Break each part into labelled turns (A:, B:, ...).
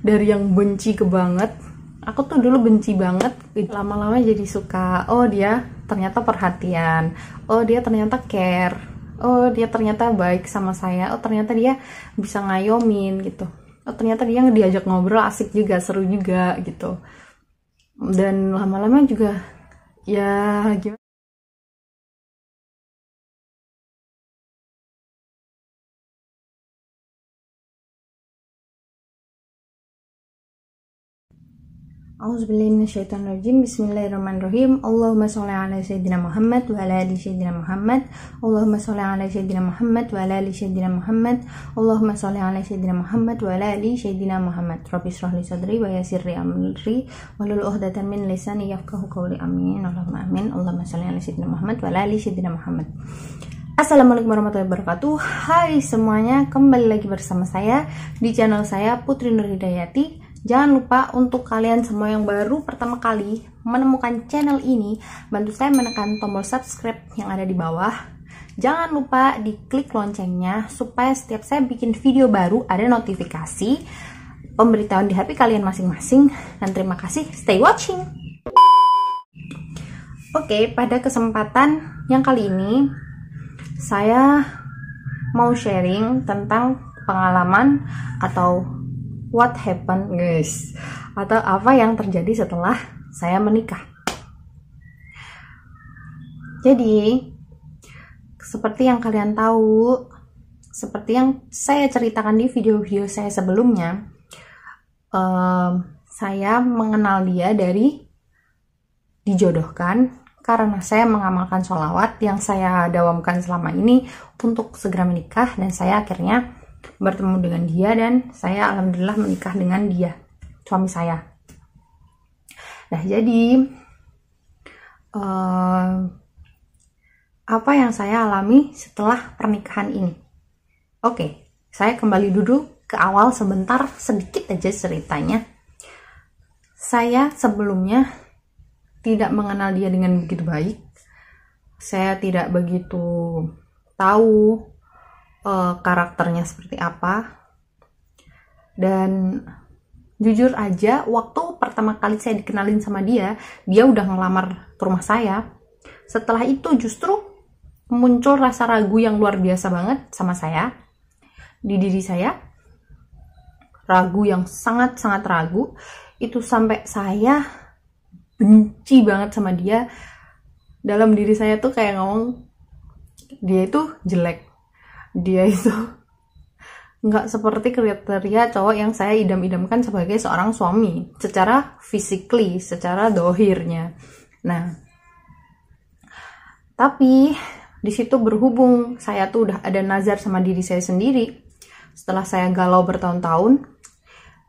A: dari yang benci ke banget. Aku tuh dulu benci banget, lama-lama jadi suka. Oh, dia ternyata perhatian, oh dia ternyata care, oh dia ternyata baik sama saya, oh ternyata dia bisa ngayomin gitu, oh ternyata dia diajak ngobrol asik juga, seru juga gitu. Dan lama-lama juga ya gimana. Auzubillahiminasyaitonirrajim. Bismillahirrahmanirrahim. Allahumma sholli ala sayyidina Muhammad wa ala ali sayyidina Muhammad. Allahumma sholli ala sayyidina Muhammad wa ala ali sayyidina Muhammad. Allahumma sholli ala sayyidina Muhammad wa ala ali sayyidina Muhammad. Rabbi shrah li sadri wa yassir li amri wahlul 'uqdatam min lisani yafqahu qawli. Amin. Allahumma amin. Allahumma sholli ala sayyidina Muhammad wa ala ali sayyidina Muhammad. Assalamualaikum warahmatullahi wabarakatuh. Hai semuanya, kembali lagi bersama saya di channel saya Putri Nur Hidayati. Jangan lupa untuk kalian semua yang baru pertama kali menemukan channel ini, bantu saya menekan tombol subscribe yang ada di bawah. Jangan lupa diklik loncengnya supaya setiap saya bikin video baru ada notifikasi pemberitahuan di HP kalian masing-masing. Dan terima kasih, stay watching. Oke, pada kesempatan yang kali ini saya mau sharing tentang pengalaman atau what happened guys, atau apa yang terjadi setelah saya menikah. Jadi seperti yang kalian tahu, seperti yang saya ceritakan di video-video saya sebelumnya, saya mengenal dia dari dijodohkan karena saya mengamalkan sholawat yang saya dawamkan selama ini untuk segera menikah, dan saya akhirnya bertemu dengan dia dan saya alhamdulillah menikah dengan dia, suami saya. Nah, jadi apa yang saya alami setelah pernikahan ini? Oke, saya kembali dulu ke awal sebentar, sedikit aja ceritanya. Saya sebelumnya tidak mengenal dia dengan begitu baik. Saya tidak begitu tahu karakternya seperti apa. Dan jujur aja, waktu pertama kali saya dikenalin sama dia udah ngelamar ke rumah saya. Setelah itu justru muncul rasa ragu yang luar biasa banget sama saya, di diri saya. Ragu yang sangat-sangat ragu. Itu sampai saya benci banget sama dia. Dalam diri saya tuh kayak ngomong, dia itu jelek, dia itu nggak seperti kriteria cowok yang saya idam-idamkan sebagai seorang suami secara physically, secara dohirnya. Nah, tapi di situ berhubung saya tuh udah ada nazar sama diri saya sendiri. Setelah saya galau bertahun-tahun,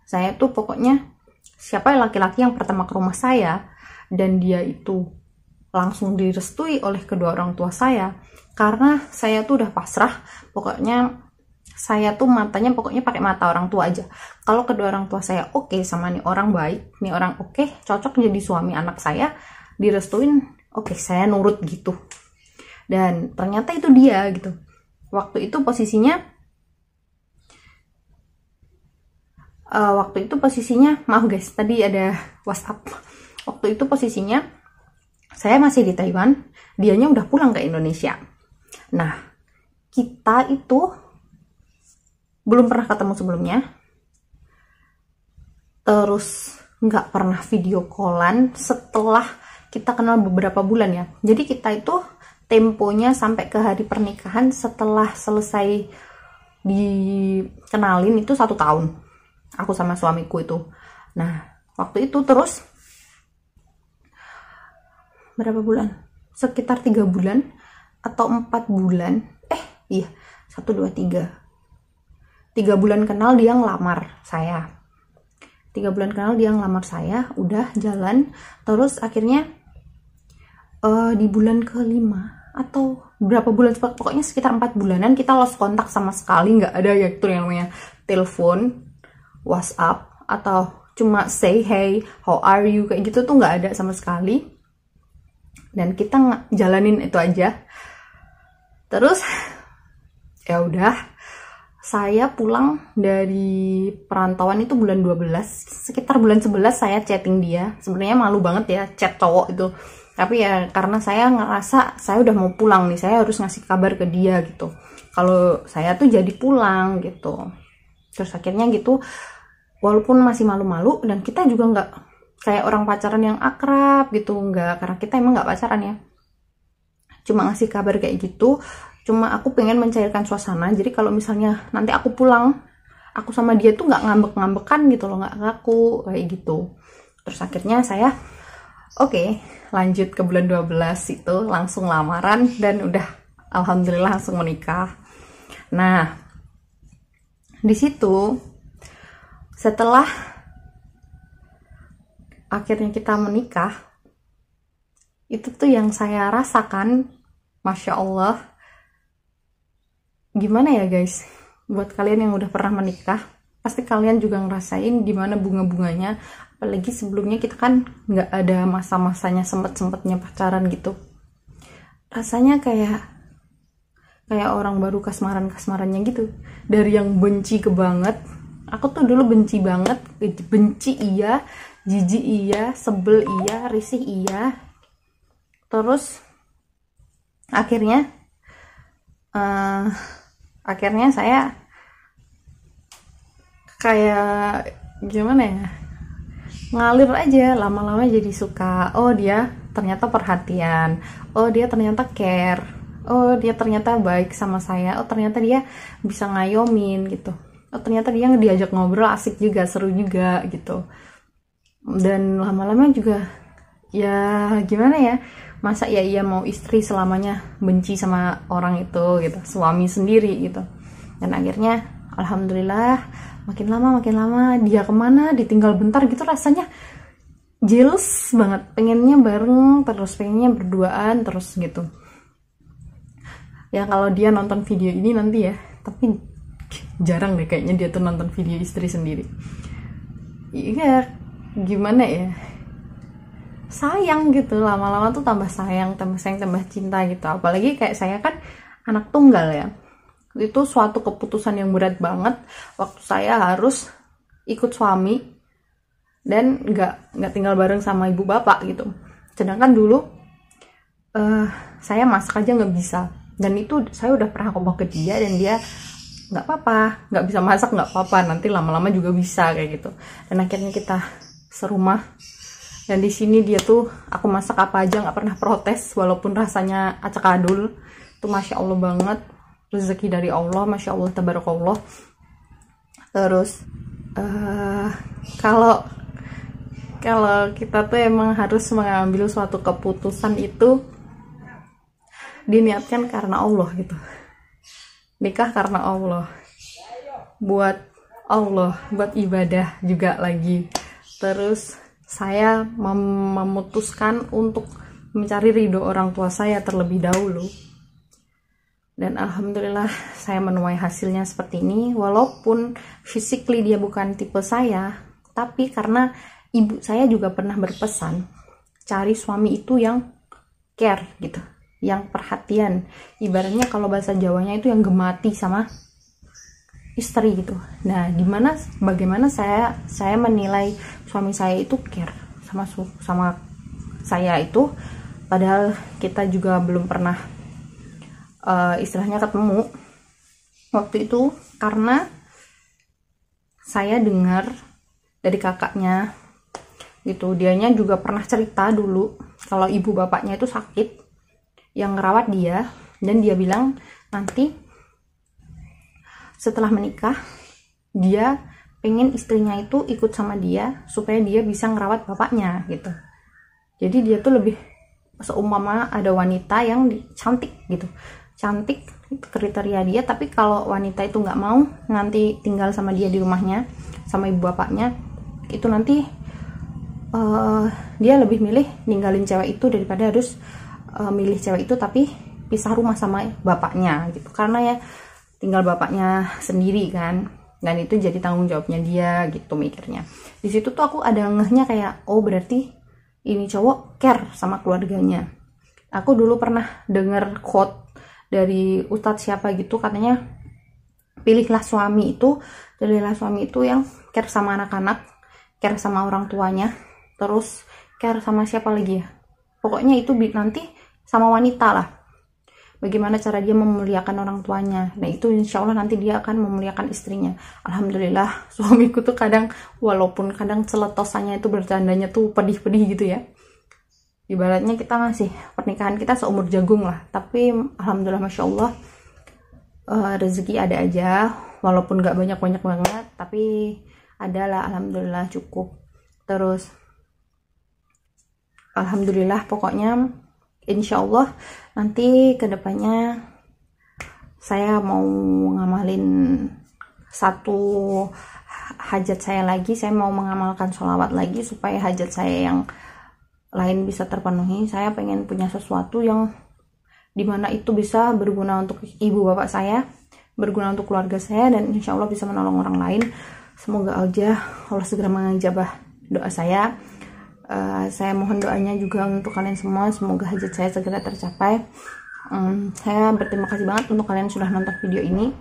A: saya tuh pokoknya siapa laki-laki yang pertama ke rumah saya dan dia itu langsung direstui oleh kedua orang tua saya, karena saya tuh udah pasrah. Pokoknya saya tuh matanya pokoknya pakai mata orang tua aja. Kalau kedua orang tua saya oke sama nih orang baik, nih orang oke, cocok jadi suami anak saya, direstuin, oke, saya nurut gitu. Dan ternyata itu dia gitu. Waktu itu posisinya maaf guys, tadi ada WhatsApp. Waktu itu posisinya saya masih di Taiwan, dianya udah pulang ke Indonesia. Nah, kita itu belum pernah ketemu sebelumnya, terus nggak pernah video callan setelah kita kenal beberapa bulan ya. Jadi kita itu temponya sampai ke hari pernikahan setelah selesai dikenalin itu 1 tahun, aku sama suamiku itu. Nah, waktu itu terus berapa bulan? Sekitar 3 bulan atau 4 bulan. 1, 2, 3. 3 bulan kenal dia ngelamar saya. 3 bulan kenal dia ngelamar saya, udah jalan. Terus akhirnya di bulan ke-5 atau berapa bulan, pokoknya sekitar 4 bulanan kita lost kontak sama sekali. Nggak ada ya itu yang namanya telepon, WhatsApp, atau cuma say hey, how are you, kayak gitu tuh nggak ada sama sekali. Dan kita jalanin itu aja. Terus ya udah, saya pulang dari perantauan itu bulan 12, sekitar bulan 11 saya chatting dia. Sebenarnya malu banget ya chat cowok itu, tapi ya karena saya ngerasa saya udah mau pulang nih, saya harus ngasih kabar ke dia gitu kalau saya tuh jadi pulang gitu. Terus akhirnya gitu, walaupun masih malu-malu, dan kita juga nggak kayak orang pacaran yang akrab gitu, nggak, karena kita emang nggak pacaran ya, cuma ngasih kabar kayak gitu. Cuma aku pengen mencairkan suasana, jadi kalau misalnya nanti aku pulang, aku sama dia tuh nggak ngambek-ngambekan gitu loh, nggak ngaku kayak gitu. Terus akhirnya saya oke, lanjut ke bulan 12 itu langsung lamaran, dan udah alhamdulillah langsung menikah. Nah, di situ setelah akhirnya kita menikah, itu tuh yang saya rasakan, Masya Allah. Gimana ya guys, buat kalian yang udah pernah menikah, pasti kalian juga ngerasain gimana bunga-bunganya. Apalagi sebelumnya kita kan nggak ada masa-masanya sempet-sempetnya pacaran gitu. Rasanya kayak orang baru kasmaran-kasmarannya gitu. Dari yang benci ke banget. Aku tuh dulu benci banget, benci iya, jijik iya, sebel iya, risih iya. Terus akhirnya saya kayak gimana ya, ngalir aja, lama-lama jadi suka. Oh dia ternyata perhatian, oh dia ternyata care, oh dia ternyata baik sama saya, oh ternyata dia bisa ngayomin gitu, oh ternyata dia diajak ngobrol asik juga, seru juga gitu. Dan lama-lama juga ya gimana ya, masa ya ia mau istri selamanya benci sama orang itu gitu, suami sendiri gitu. Dan akhirnya alhamdulillah makin lama dia kemana, ditinggal bentar gitu, rasanya jealous banget, pengennya bareng terus, pengennya berduaan terus gitu ya. Kalau dia nonton video ini nanti ya, tapi jarang deh kayaknya dia tuh nonton video istri sendiri. Iya, gimana ya, sayang gitu, lama-lama tuh tambah sayang, tambah cinta gitu. Apalagi kayak saya kan anak tunggal ya, itu suatu keputusan yang berat banget waktu saya harus ikut suami dan nggak tinggal bareng sama ibu bapak gitu. Sedangkan dulu saya masak aja nggak bisa, dan itu saya udah pernah ngomong ke dia, dan dia nggak apa-apa, nggak bisa masak nggak apa-apa, nanti lama-lama juga bisa kayak gitu. Dan akhirnya kita serumah. Dan di sini dia tuh, aku masak apa aja nggak pernah protes, walaupun rasanya acak adul. Itu Masya Allah banget, rezeki dari Allah, Masya Allah, tabarakallah. Terus kalau kita tuh emang harus mengambil suatu keputusan itu diniatkan karena Allah gitu. Nikah karena Allah, buat Allah, buat ibadah juga lagi. Terus saya memutuskan untuk mencari ridho orang tua saya terlebih dahulu. Dan alhamdulillah saya menuai hasilnya seperti ini. Walaupun physically dia bukan tipe saya, tapi karena ibu saya juga pernah berpesan, cari suami itu yang care gitu, yang perhatian. Ibaratnya kalau bahasa Jawanya itu yang gemati sama istri gitu. Nah, bagaimana saya menilai suami saya itu care sama saya itu, padahal kita juga belum pernah istilahnya ketemu waktu itu, karena saya dengar dari kakaknya gitu, dianya juga pernah cerita dulu kalau ibu bapaknya itu sakit yang ngerawat dia, dan dia bilang nanti setelah menikah dia pengen istrinya itu ikut sama dia supaya dia bisa ngerawat bapaknya gitu. Jadi dia tuh lebih, seumpama ada wanita yang cantik gitu, cantik itu kriteria dia, tapi kalau wanita itu nggak mau nanti tinggal sama dia di rumahnya sama ibu bapaknya, itu nanti dia lebih milih ninggalin cewek itu daripada harus milih cewek itu tapi pisah rumah sama bapaknya gitu, karena ya tinggal bapaknya sendiri kan, dan itu jadi tanggung jawabnya dia gitu mikirnya. Di situ tuh aku ada ngehnya kayak, oh berarti ini cowok care sama keluarganya. Aku dulu pernah denger quote dari ustadz siapa gitu, katanya pilihlah suami itu yang care sama anak-anak, care sama orang tuanya, terus care sama siapa lagi ya, pokoknya itu nanti sama wanita lah, bagaimana cara dia memuliakan orang tuanya. Nah itu insya Allah nanti dia akan memuliakan istrinya. Alhamdulillah suamiku tuh kadang, walaupun kadang celetosannya itu bercandanya tuh pedih-pedih gitu ya, ibaratnya kita ngasih pernikahan kita seumur jagung lah, tapi alhamdulillah masya Allah rezeki ada aja, walaupun gak banyak-banyak banget tapi adalah alhamdulillah cukup. Terus alhamdulillah pokoknya insya Allah nanti kedepannya saya mau ngamalin satu hajat saya lagi, saya mau mengamalkan sholawat lagi supaya hajat saya yang lain bisa terpenuhi. Saya pengen punya sesuatu yang dimana itu bisa berguna untuk ibu bapak saya, berguna untuk keluarga saya, dan insya Allah bisa menolong orang lain. Semoga aja Allah segera mengijabah doa saya. Saya mohon doanya juga untuk kalian semua, semoga hajat saya segera tercapai. Saya berterima kasih banget untuk kalian sudah nonton video ini,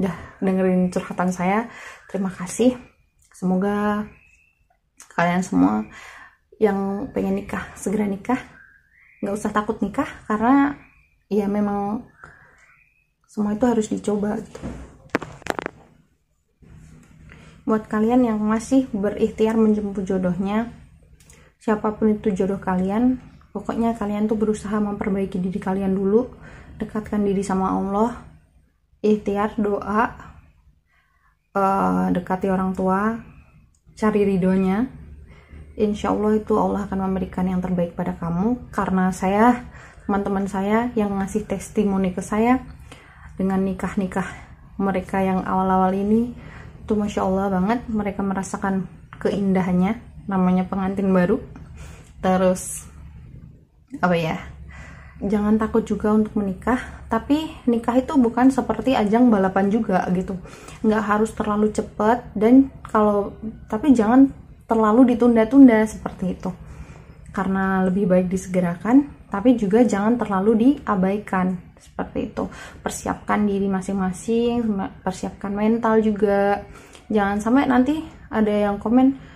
A: udah dengerin curhatan saya. Terima kasih. Semoga kalian semua yang pengen nikah segera nikah, nggak usah takut nikah, karena ya memang semua itu harus dicoba gitu. Buat kalian yang masih berikhtiar menjemput jodohnya, siapapun itu jodoh kalian, pokoknya kalian tuh berusaha memperbaiki diri kalian dulu, dekatkan diri sama Allah, ikhtiar, doa, dekati orang tua, cari ridhonya. Insya Allah itu Allah akan memberikan yang terbaik pada kamu. Karena saya, teman-teman saya yang ngasih testimoni ke saya dengan nikah-nikah mereka yang awal-awal ini, itu masya Allah banget, mereka merasakan keindahannya, namanya pengantin baru. Terus apa ya, jangan takut juga untuk menikah, tapi nikah itu bukan seperti ajang balapan juga gitu, nggak harus terlalu cepat, dan tapi jangan terlalu ditunda-tunda seperti itu, karena lebih baik disegerakan, tapi juga jangan terlalu diabaikan seperti itu. Persiapkan diri masing-masing, persiapkan mental juga, jangan sampai nanti ada yang komen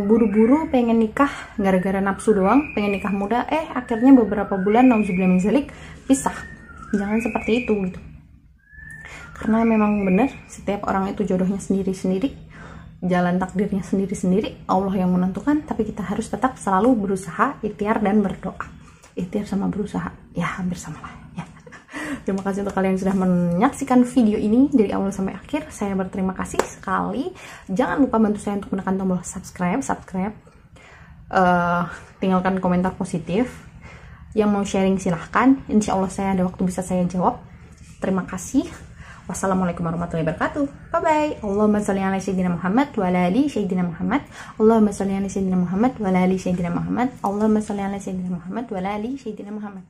A: buru-buru pengen nikah gara-gara nafsu doang, pengen nikah muda, akhirnya beberapa bulan nauzubillah min dzalik pisah. Jangan seperti itu gitu, karena memang benar setiap orang itu jodohnya sendiri-sendiri, jalan takdirnya sendiri-sendiri, Allah yang menentukan, tapi kita harus tetap selalu berusaha, ikhtiar dan berdoa. Ikhtiar sama berusaha ya hampir sama lah ya. Terima kasih untuk kalian yang sudah menyaksikan video ini dari awal sampai akhir. Saya berterima kasih sekali. Jangan lupa bantu saya untuk menekan tombol subscribe. Tinggalkan komentar positif. Yang mau sharing silahkan, insya Allah saya ada waktu bisa saya jawab. Terima kasih. Wassalamualaikum warahmatullahi wabarakatuh. Bye bye. Allahumma shalli ala sayyidina Muhammad wa ala ali sayyidina Muhammad. Allahumma shalli ala sayyidina Muhammad wa ala ali sayyidina Muhammad. Allahumma shalli ala sayyidina Muhammad wa ala ali sayyidina Muhammad.